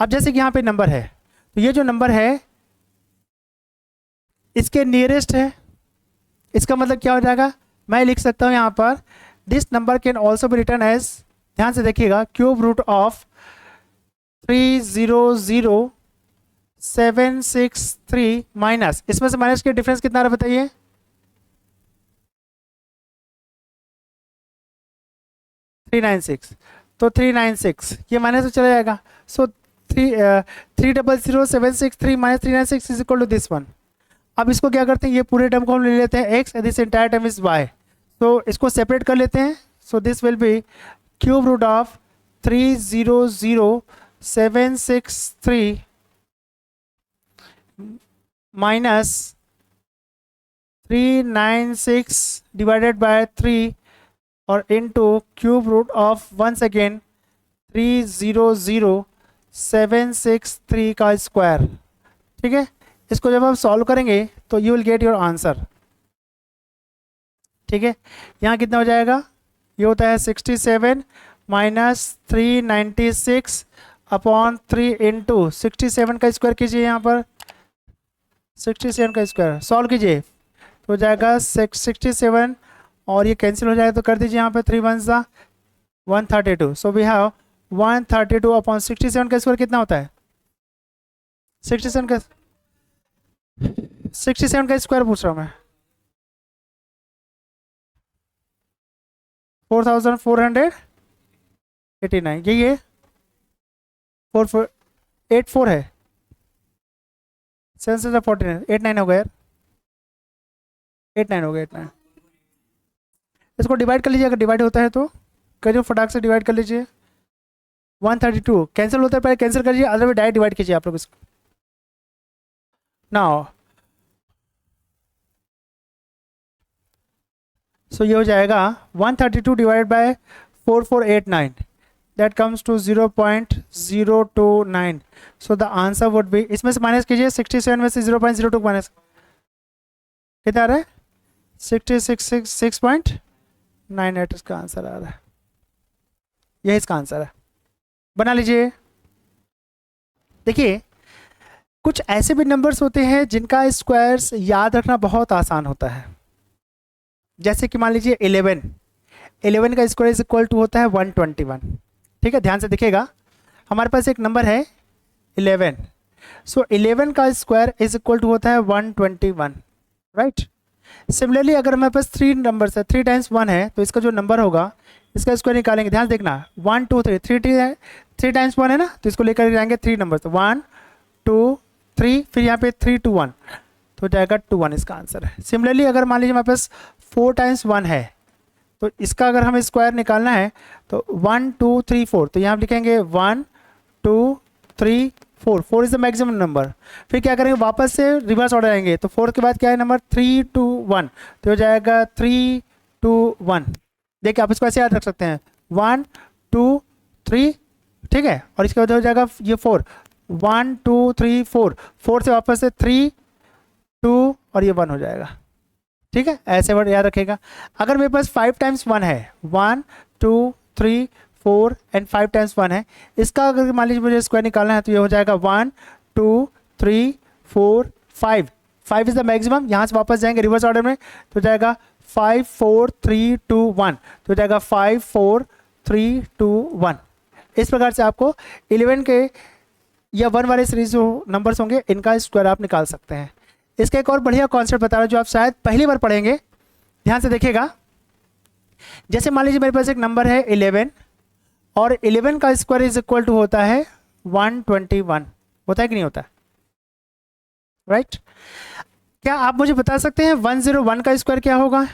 अब जैसे कि यहाँ पे नंबर है, तो ये जो नंबर है इसके नियरेस्ट है, इसका मतलब क्या हो जाएगा, मैं लिख सकता हूँ यहाँ पर this number can also be written as, ध्यान से देखिएगा, क्यूब रूट ऑफ 300,763 माइनस, इसमें से माइनस के डिफरेंस कितना रहा बताइए, 396, तो 396 ये माइनस में चला जाएगा, so 300,763 minus 396 is equal to this one. अब इसको क्या करते हैं, ये पूरे टर्म को हम ले लेते हैं x, this entire term is y, तो इसको सेपरेट कर लेते हैं, so this will be cube root of 300,763 minus 396 divided by 3 और into cube root of once again 300,763 का स्क्वायर, ठीक है। इसको जब आप सॉल्व करेंगे तो you will get your answer, ठीक है। यहाँ कितना हो जाएगा, ये होता है 67 माइनस 396 अपॉन 3 इंटू 67 का स्क्वायर कीजिए, यहाँ पर 67 का स्क्वायर सॉल्व कीजिए तो हो जाएगा 67 और ये कैंसिल हो जाएगा तो कर दीजिए यहाँ पे 3 वन सा 132। सो वी हैव 132 अपॉन 67 का स्क्वायर कितना होता है 67 का 67 का स्क्वायर पूछ रहा हूँ मैं 4489 यही है 4484 है 7 से 49 89 हो गया यार 89 हो गया 89। इसको डिवाइड कर लीजिए, अगर डिवाइड होता है तो करिए फटाक से डिवाइड कर लीजिए 132 कैंसिल होता है पहले कैंसिल करिए, अदरवाइज डायरेक्ट डिवाइड कीजिए आप लोग इसको। नाउ सो ये हो जाएगा 132 divide by 4489 that comes to 0.029। So the answer would be, इसमें से माइनस कीजिए 67 में से 0.02 माइनस कितना आ रहा है 666.98 इसका आंसर आ रहा है, यही इसका आंसर है। बना लीजिए। देखिए कुछ ऐसे भी नंबर्स होते हैं जिनका स्क्वायर्स याद रखना बहुत आसान होता है, जैसे कि मान लीजिए 11 का स्क्वायर इज इक्वल टू होता है 121। ठीक है, ध्यान से देखिएगा हमारे पास एक नंबर है 11, सो 11 का स्क्वायर इज इक्वल टू होता है 121, राइट। सिमिलरली अगर हमारे पास 3 नंबर्स है 3 टाइम्स 1 है तो इसका जो नंबर होगा इसका स्क्वायर निकालेंगे, ध्यान देखना 1 2 3 3 टाइम्स 1 है ना, तो इसको लेकर जाएंगे 3 नंबर 1 2 3 फिर यहाँ पे 3 2 1 तो जाएगा 2 1 इसका आंसर है। सिमिलरली अगर मान लीजिए हमारे पास 4 टाइम्स 1 है तो इसका अगर हमें स्क्वायर निकालना है तो 1 2 3 4 तो यहाँ लिखेंगे 1 2 3 4 4 इज द मैक्सिमम नंबर। फिर क्या करेंगे वापस से रिवर्स ऑर्डर आएंगे तो 4 के बाद क्या है नंबर 3 2 1 तो हो जाएगा 3 2 1। देखिए आप इसको ऐसे याद रख सकते हैं 1 2 3, ठीक है, और इसके बाद हो जाएगा ये 4 1 2 3 4 4 से वापस से 3 2 और ये 1 हो जाएगा। ठीक है, ऐसे वर्ड याद रखेगा। अगर मेरे पास 5 टाइम्स 1 है 1 2 3 4 एंड 5 टाइम्स 1 है, इसका अगर मान लीजिए मुझे स्क्वायर निकालना है तो ये हो जाएगा 1 2 3 4 5 5 इज द मैक्सिमम। यहाँ से वापस जाएंगे रिवर्स ऑर्डर में तो जाएगा 5 4 3 2 1 तो जाएगा 5 4 3 2 1। इस प्रकार से आपको 11 के या 1 वाले सीरीज जो नंबर्स होंगे इनका स्क्वायर आप निकाल सकते हैं। इसका एक और बढ़िया कॉन्सेप्ट बता रहा हूँ जो आप शायद पहली बार पढ़ेंगे, ध्यान से देखिएगा। जैसे मान लीजिए मेरे पास एक नंबर है 11 और 11 का स्क्वायर इज इक्वल टू होता है 121, होता है कि नहीं होता है, राइट। क्या आप मुझे बता सकते हैं 101 का स्क्वायर क्या होगा?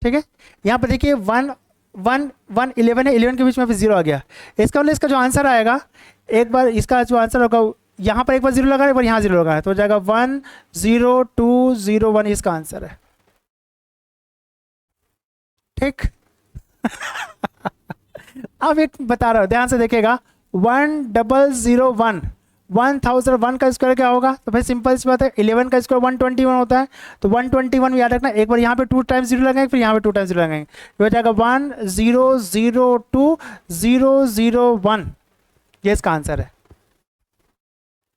ठीक है, यहाँ पर देखिए 1 1 1 11 है, 11 के बीच में फिर 0 आ गया, इसका मतलब इसका जो आंसर आएगा एक बार इसका जो आंसर होगा यहाँ पर एक बार 0 लगा है एक बार यहाँ 0 लगा है तो हो जाएगा 1 0 2 0 1 इसका आंसर है। ठीक अब एक बता रहा हूँ ध्यान से देखिएगा 1001 1001 का स्क्वायर क्या होगा? तो भाई सिंपल सी बात है 11 का स्क्वायर 121 होता है तो 121 याद रखना, एक बार यहाँ पे 2 टाइम्स 0 लगाएंगे फिर यहाँ पे 2 टाइम्स 0 लगाएंगे तो हो जाएगा 1 0 0 2 0 0 1, ये इसका आंसर है।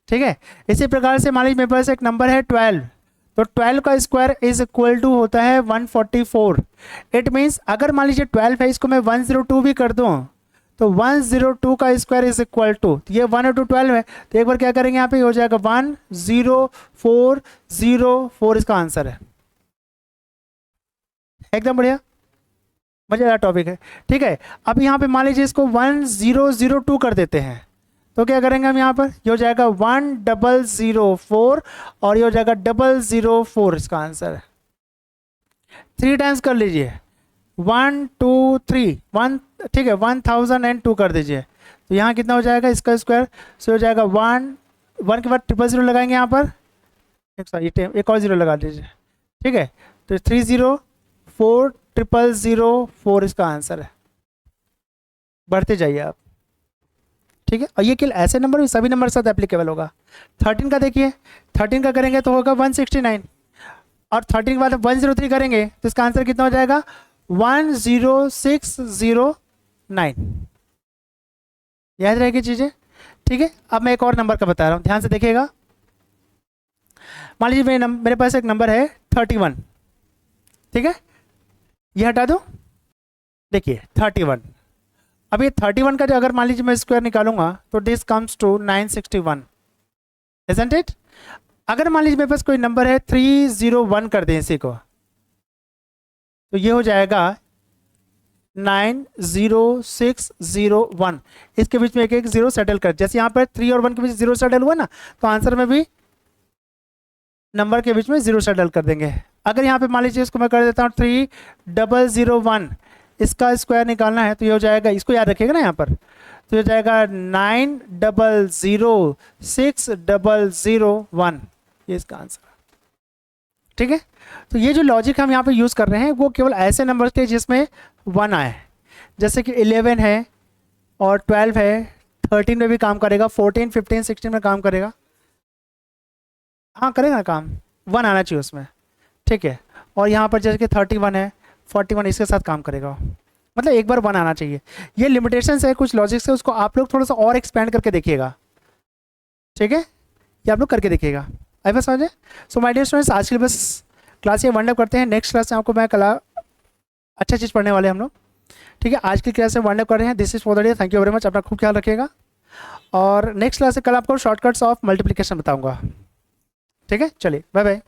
ठीक है, इसी प्रकार से मान लीजिए मेरे पास एक नंबर है 12 तो 12 का स्क्वायर इज इक्वल टू होता है 144। इट मीन्स अगर मान लीजिए 12 है इसको मैं 102 भी कर दूं तो 102 का स्क्वायर इज इक्वल टू, ये 1 और 2 12 है तो एक बार क्या करेंगे यहाँ पे हो जाएगा 10404 इसका आंसर है। एकदम बढ़िया मजेदार टॉपिक है। ठीक है, अब यहाँ पे मान लीजिए इसको 1002 कर देते हैं तो क्या करेंगे हम यहाँ पर, ये हो जाएगा 1004 और ये हो जाएगा 004 इसका आंसर है। 3 टाइम्स कर लीजिए 1 2 3 1, ठीक है 1002 कर दीजिए तो यहाँ कितना हो जाएगा इसका स्क्वायर से हो जाएगा 1 के बाद 000 लगाएंगे यहाँ पर एक और 0 लगा दीजिए। ठीक है, तो 304 000 इसका आंसर है। बढ़ते जाइए आप। ठीक है, और ये केवल ऐसे नंबर भी सभी नंबर के साथ एप्लीकेबल होगा। 13 का देखिए 13 का करेंगे तो होगा 169 और 13 के बाद 103 करेंगे तो इसका आंसर कितना हो जाएगा 10609। याद रहेगी चीज़ें, ठीक है। अब मैं एक और नंबर का बता रहा हूँ, ध्यान से देखिएगा। मान लीजिए मेरे पास एक नंबर है 31, ठीक है, ये हटा दो। देखिए 31, अब ये 31 का जो अगर मान लीजिए मैं स्क्वायर निकालूंगा तो this comes to 961, isn't it. अगर मान लीजिए मेरे पास कोई नंबर है 301 कर दें इसी को, तो ये हो जाएगा 90601। इसके बीच में एक एक जीरो सेटल कर, जैसे यहाँ पर 3 और 1 के बीच जीरो सेटल हुआ ना, तो आंसर में भी नंबर के बीच में जीरो सेटल कर देंगे। अगर यहाँ पे मान लीजिए इसको मैं कर देता हूँ 3001, इसका स्क्वायर निकालना है तो ये हो जाएगा, इसको याद रखिएगा ना यहाँ पर, तो ये हो जाएगा 9006001, ये इसका आंसर, ठीक है। तो ये जो लॉजिक हम यहाँ पे यूज़ कर रहे हैं वो केवल ऐसे नंबर के जिसमें 1 आए, जैसे कि 11 है और 12 है, 13 में भी काम करेगा, 14, 15, 16 में काम करेगा, हाँ करेगा ना काम, 1 आना चाहिए उसमें, ठीक है। और यहाँ पर जैसे कि 31 है, 41 इसके साथ काम करेगा, मतलब एक बार 1 आना चाहिए। ये लिमिटेशंस है कुछ लॉजिक्स है, उसको आप लोग थोड़ा सा और एक्सपेंड करके देखिएगा, ठीक है, ये आप लोग करके देखिएगा। आई बस समझे। सो माय डियर स्टूडेंट्स, आज के लिए बस क्लास ये वाइंड अप करते हैं। नेक्स्ट क्लास में आपको मैं कल अच्छा चीज़ पढ़ने वाले हम लोग, ठीक है। आज की क्लास में वाइंड अप कर रहे हैं। This is for the day, thank you very much, अपना खूब ख्याल रखिएगा। और नेक्स्ट क्लास से कल आपको शॉर्टकट्स ऑफ मल्टीप्लिकेशन बताऊंगा, ठीक है। चलिए बाय बाय।